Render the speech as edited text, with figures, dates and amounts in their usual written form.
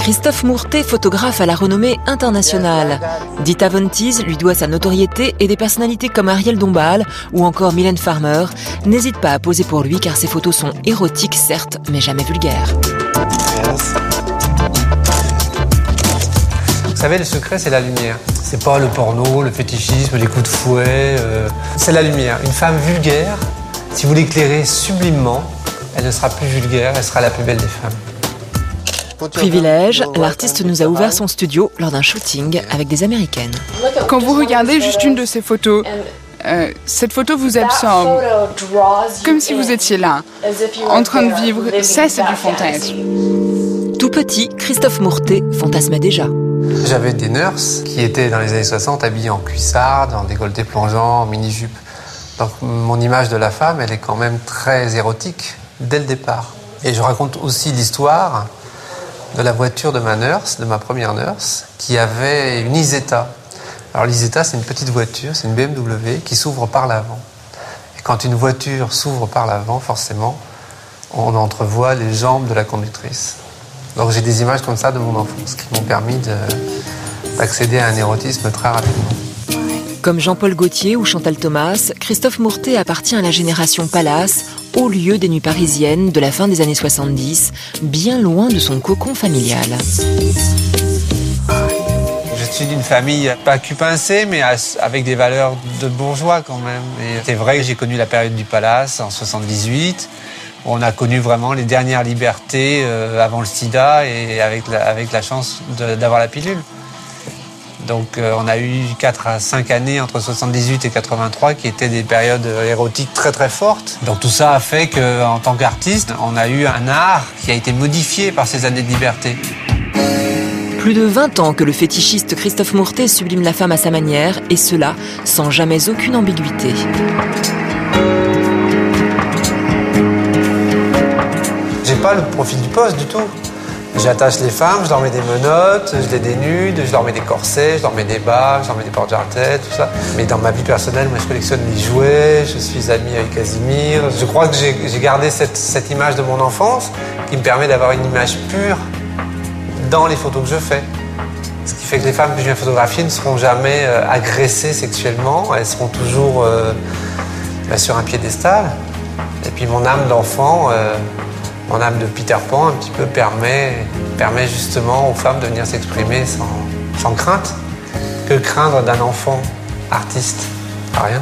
Christophe Mourtet, photographe à la renommée internationale. Dita Von Teese lui doit sa notoriété et des personnalités comme Ariel Dombasle ou encore Mylène Farmer n'hésitent pas à poser pour lui car ses photos sont érotiques certes, mais jamais vulgaires. Vous savez, le secret, c'est la lumière. C'est pas le porno, le fétichisme, les coups de fouet. C'est la lumière. Une femme vulgaire, si vous l'éclairez sublimement, elle ne sera plus vulgaire, elle sera la plus belle des femmes. Privilège, l'artiste nous a ouvert son studio lors d'un shooting avec des Américaines. Quand vous regardez juste une de ces photos, cette photo vous absorbe, comme si vous étiez là, en train de vivre. Ça, c'est du fantasme. Tout petit, Christophe Mourtet fantasmait déjà. J'avais des nurses qui étaient dans les années 60 habillées en cuissardes, en décolleté plongeant, en mini-jupe. Donc mon image de la femme, elle est quand même très érotique dès le départ. Et je raconte aussi l'histoire de la voiture de ma nurse, de ma première nurse, qui avait une Isetta. Alors l'Isetta, c'est une petite voiture, c'est une BMW qui s'ouvre par l'avant. Et quand une voiture s'ouvre par l'avant, forcément, on entrevoit les jambes de la conductrice. Donc j'ai des images comme ça de mon enfance qui m'ont permis d'accéder à un érotisme très rapidement. Comme Jean-Paul Gaultier ou Chantal Thomas, Christophe Mourtet appartient à la génération Palace, haut lieu des nuits parisiennes de la fin des années 70, bien loin de son cocon familial. Je suis d'une famille pas cul-pincée, mais avec des valeurs de bourgeois quand même. Et c'est vrai que j'ai connu la période du Palace en 78. On a connu vraiment les dernières libertés avant le sida et avec la chance d'avoir la pilule. Donc on a eu 4 à 5 années entre 78 et 83 qui étaient des périodes érotiques très très fortes. Donc tout ça a fait qu'en tant qu'artiste, on a eu un art qui a été modifié par ces années de liberté. Plus de 20 ans que le fétichiste Christophe Mourtet sublime la femme à sa manière, et cela sans jamais aucune ambiguïté. J'ai pas le profil du poste du tout. J'attache les femmes, je leur mets des menottes, je les dénude, je leur mets des corsets, je leur mets des bagues, je leur mets des porte-jarretiers, tout ça. Mais dans ma vie personnelle, moi je collectionne les jouets, je suis ami avec Casimir. Je crois que j'ai gardé cette image de mon enfance qui me permet d'avoir une image pure dans les photos que je fais. Ce qui fait que les femmes que je viens photographier ne seront jamais agressées sexuellement, elles seront toujours sur un piédestal. Et puis mon âme d'enfant, mon âme de Peter Pan, un petit peu, permet justement aux femmes de venir s'exprimer sans crainte. Que craindre d'un enfant artiste? Pas rien.